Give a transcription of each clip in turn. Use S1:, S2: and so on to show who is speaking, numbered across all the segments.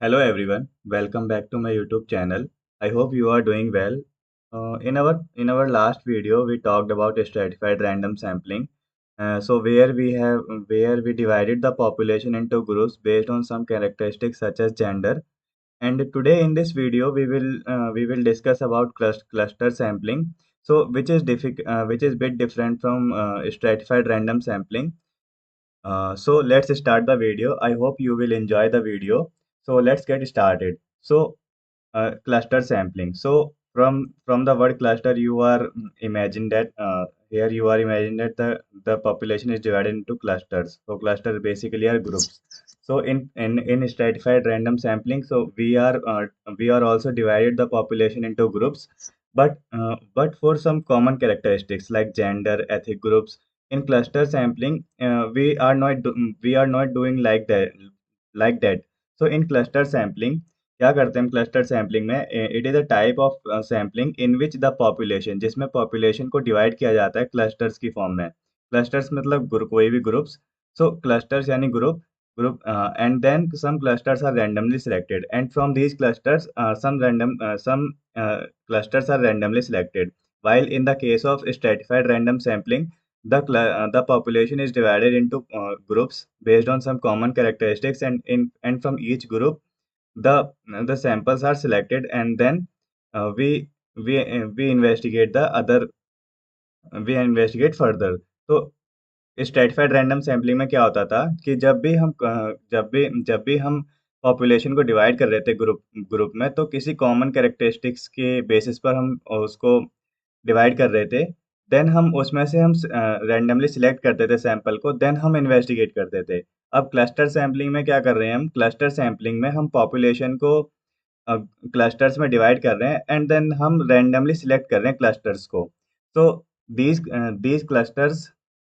S1: Hello everyone, welcome back to my YouTube channel. I hope you are doing well. In our last video, we talked about stratified random sampling. Where we divided the population into groups based on some characteristics such as gender. And today in this video, we will discuss about cluster sampling. Which is bit different from stratified random sampling. So let's start the video. I hope you will enjoy the video. So let's get started. Cluster sampling. So from the word cluster, you are imagine that here you are imagining that the population is divided into clusters. So clusters basically are groups. So in stratified random sampling, so we are also divided the population into groups, but for some common characteristics like gender, ethnic groups. In cluster sampling, we are not doing like that. So in cluster sampling क्या करते हैं हम cluster sampling में it is a type of sampling in which the population जिसमें population को divide किया जाता है क्लस्टर्स की फॉर्म में क्लस्टर्स मतलब कोई भी ग्रुप्स सो क्लस्टर्स यानी group and then some clusters are randomly selected and from these clusters some clusters are randomly selected while in the case of stratified random sampling the population is divided into groups based on some common characteristics and from each group the the samples are selected and then uh, we we investigate the other we investigate further तो stratified random sampling में क्या होता था कि जब भी हम population को डिवाइड कर रहे थे ग्रुप ग्रुप में तो किसी कॉमन कैरेक्टरिस्टिक्स के बेसिस पर हम उसको डिवाइड कर रहे थे देन हम उसमें से हम रैंडमली सिलेक्ट करते थे सैंपल को देन हम इन्वेस्टिगेट करते थे अब क्लस्टर सैम्पलिंग में क्या कर रहे हैं हम क्लस्टर सैम्पलिंग में हम पॉपुलेशन को क्लस्टर्स में डिवाइड कर रहे हैं एंड देन हम रैंडमली सिलेक्ट कर रहे हैं क्लस्टर्स को तो these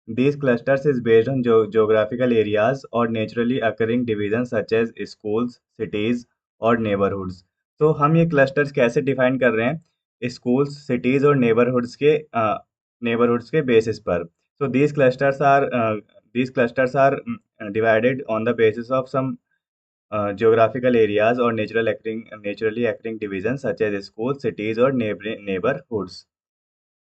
S1: these clusters is based on geographical areas or naturally occurring divisions such as schools, cities और neighborhoods. तो हम ये clusters कैसे define कर रहे हैं schools, cities और neighborhoods के basis पर. So these clusters are divided on the basis of some geographical areas or naturally occurring divisions such as schools, cities और neighborhoods.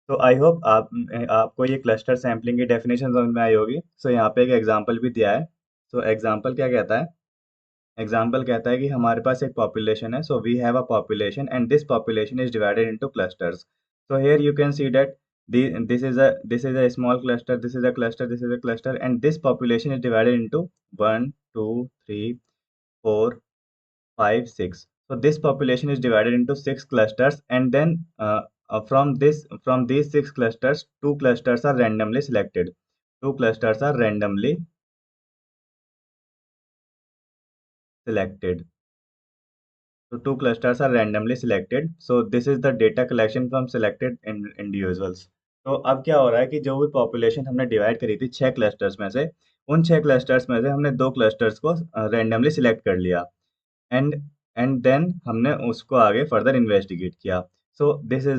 S1: तो आई होप आपको ये क्लस्टर सैम्पलिंग की डेफिनेशन समझ में आई होगी सो यहाँ पे एक एग्जांपल भी दिया है सो एग्जांपल क्या कहता है एग्जांपल कहता है कि हमारे पास एक पॉपुलेशन है so we have a population and this population is divided into clusters so here you can see that this is a small cluster, this is a cluster, this is a cluster, and this population is divided into 1 2 3 4 5 6. So this population is divided into 6 clusters and then from these 6 clusters 2 clusters are randomly selected. 2 clusters are randomly selected. So 2 clusters are randomly selected. So this is the data collection from selected individuals. तो अब क्या हो रहा है कि जो भी population हमने डिवाइड करी थी 6 क्लस्टर्स में से उन 6 क्लस्टर्स में से हमने 2 क्लस्टर्स को रैंडमली सिलेक्ट कर लिया एंड एंड देन हमने उसको आगे फर्दर इन्वेस्टिगेट किया सो this is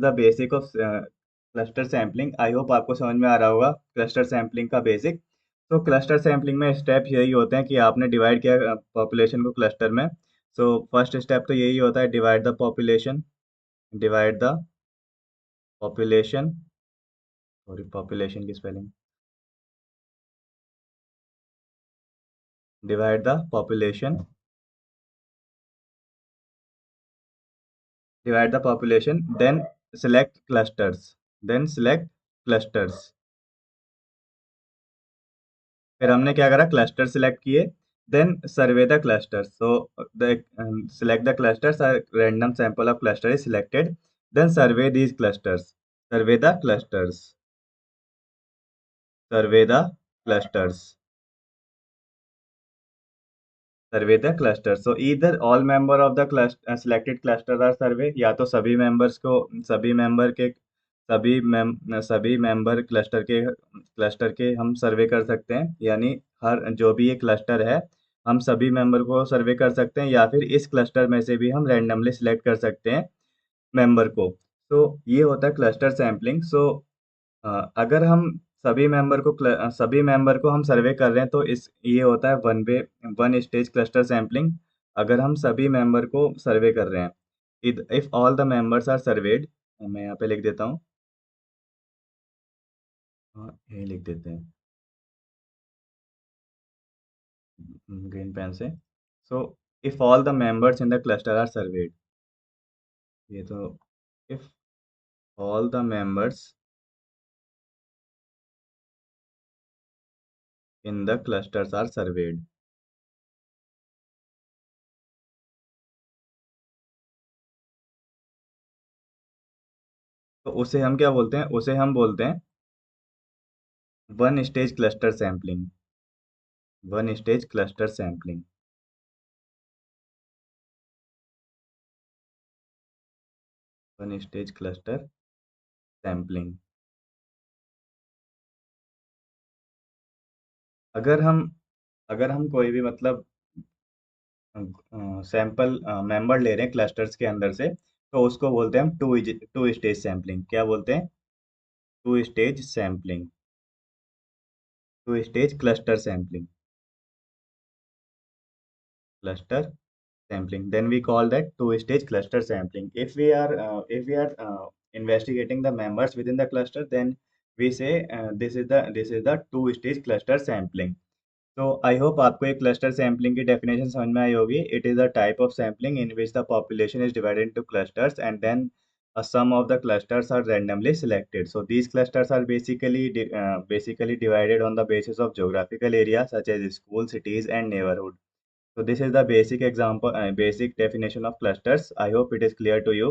S1: the basic of cluster sampling I hope आपको समझ में आ रहा होगा क्लस्टर सैम्पलिंग का बेसिक तो क्लस्टर सैम्पलिंग में स्टेप यही होते हैं कि आपने डिवाइड किया पॉपुलेशन को क्लस्टर में सो फर्स्ट स्टेप तो यही होता है divide the population sorry population की spelling divide the population then select clusters फिर हमने क्या करा क्लस्टर सिलेक्ट किए then survey the clusters so the select the clusters a random sample of cluster is selected then survey the clusters survey the clusters survey the cluster so either all member of the cluster selected cluster are survey या तो सभी member cluster के हम सर्वे कर सकते हैं यानी हर जो भी ये क्लस्टर है हम सभी मेंबर को सर्वे कर सकते हैं या फिर इस क्लस्टर में से भी हम रैंडमली सिलेक्ट कर सकते हैं मेंबर को तो ये होता है क्लस्टर सैम्पलिंग सो अगर हम सभी मेंबर को हम सर्वे कर रहे हैं तो इस ये होता है वन स्टेज क्लस्टर सैम्पलिंग अगर हम सभी मेंबर को सर्वे कर रहे हैं, if all the members are surveyed, मैं यहाँ पे लिख देता हूँ। हाँ, ये लिख देते हैं ग्रीन पेन से। So if all the members in the cluster are surveyed, ये तो if all the members in the clusters are surveyed, तो उसे हम क्या बोलते हैं, उसे हम बोलते हैं one stage cluster sampling. One stage cluster sampling. One stage cluster sampling. अगर हम अगर हम कोई भी मतलब सैंपल मेंबर ले रहे हैं क्लस्टर्स के अंदर से, तो उसको बोलते हैं हम टू स्टेज सैम्पलिंग। क्या बोलते हैं? Two stage sampling. Two stage cluster sampling. Cluster sampling, then we call that two stage cluster sampling. If we are investigating the members within the cluster, then we say this is the two stage cluster sampling. तो I hope आपको एक cluster sampling की definition समझ में आई होगी। It is a type of sampling in which the population is divided into clusters and then a sum of the clusters are randomly selected. So these clusters are basically divided on the basis of geographical area such as school, cities, and neighborhood. So this is the basic example, basic definition of clusters. I hope it is clear to you.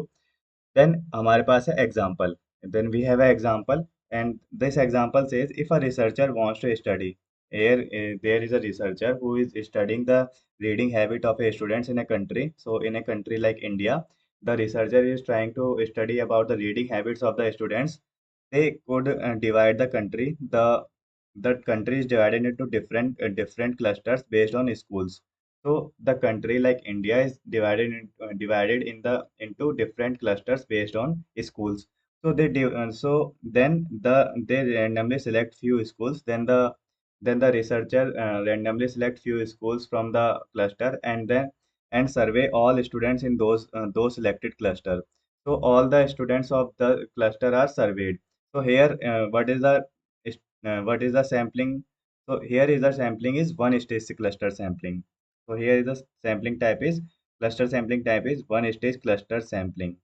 S1: Then हमारे पास है example. Then we have an example, and this example says if a researcher wants to study, here there is a researcher who is studying the reading habit of a students in a country. So in a country like India, the researcher is trying to study about the reading habits of the students. They could divide the country. The country is divided into different clusters based on schools. So the country like India is divided in the into different clusters based on schools. So so then they randomly select few schools. Then the researcher randomly select few schools from the cluster, and survey all students in those selected cluster. So all the students of the cluster are surveyed. So here what is the sampling? So here is the sampling is one stage cluster sampling. So here is the sampling type is cluster sampling type is one stage cluster sampling.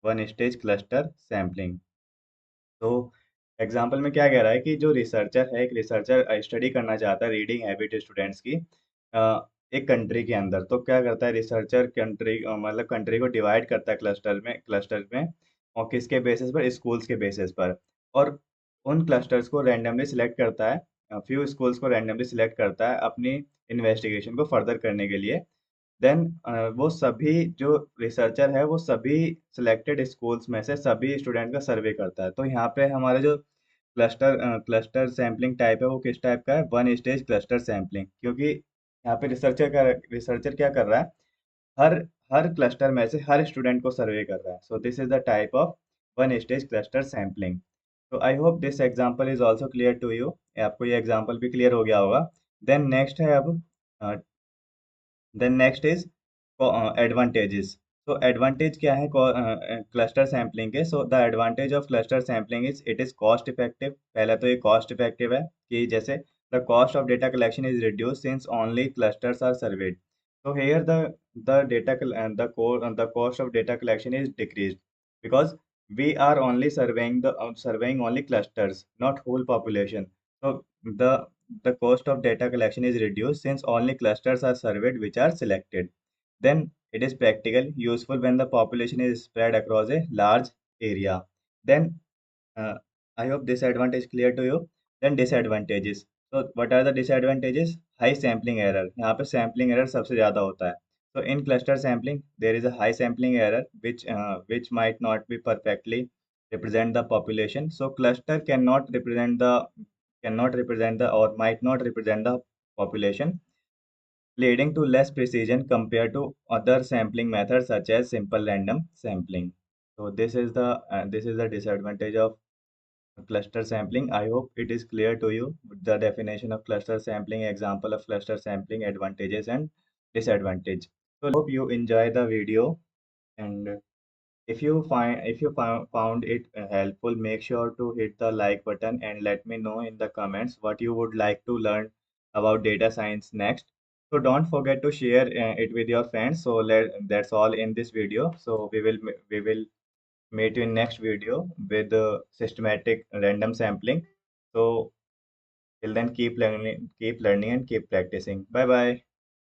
S1: One stage cluster sampling. तो example में क्या कह रहा है कि जो researcher है, एक रिसर्चर स्टडी करना चाहता है रीडिंग हैबिट स्टूडेंट्स की एक कंट्री के अंदर। तो क्या करता है रिसर्चर मतलब कंट्री को डिवाइड करता है क्लस्टर में और किसके बेसिस पर? स्कूल्स के बेसिस पर। और उन क्लस्टर्स को रैंडमली सिलेक्ट करता है, फ्यू स्कूल्स को रैंडमली सिलेक्ट करता है अपनी इन्वेस्टिगेशन को फर्दर करने के लिए। देन वो सभी जो रिसर्चर है वो सभी सिलेक्टेड स्कूल्स में से सभी स्टूडेंट का सर्वे करता है। तो यहाँ पे हमारे जो क्लस्टर सैम्पलिंग टाइप है वो किस टाइप का है? One stage cluster sampling. क्योंकि यहाँ पे रिसर्चर क्या कर रहा है? हर हर क्लस्टर में से हर स्टूडेंट को सर्वे कर रहा है। So this is the type of one stage cluster sampling. तो I hope this example is also clear to you. आपको ये एग्जांपल भी क्लियर हो गया होगा। देन नेक्स्ट है अब देन नेक्स्ट इज एडवांटेजेस। तो एडवांटेज क्या है क्लस्टर सैम्पलिंग के? So the advantage of cluster sampling is it is cost effective. पहले तो ये कॉस्ट इफेक्टिव है कि जैसे the cost of data collection is reduce since only clusters are surveyed. So here the cost of data collection is decreased because we are only surveying only clusters, not whole population. So the the cost of data collection is reduced since only clusters are surveyed which are selected. Then it is practical, useful when the population is spread across a large area. Then uh, I hope this advantage clear to you. Then disadvantages. So what are the disadvantages? High sampling error. यहाँ पे sampling error सबसे ज़्यादा होता है. So in cluster sampling, there is a high sampling error which might not be perfectly represent the population. So cluster cannot represent the or might not represent the population, leading to less precision compared to other sampling methods such as simple random sampling. So this is the disadvantage of cluster sampling. I hope it is clear to you the definition of cluster sampling, example of cluster sampling, advantages and disadvantage. So hope you enjoy the video, and if you found it helpful, make sure to hit the like button and let me know in the comments what you would like to learn about data science next. So don't forget to share it with your friends. So that's all in this video. So we will meet you in next video with systematic random sampling. So till then, keep learning and keep practicing. Bye bye.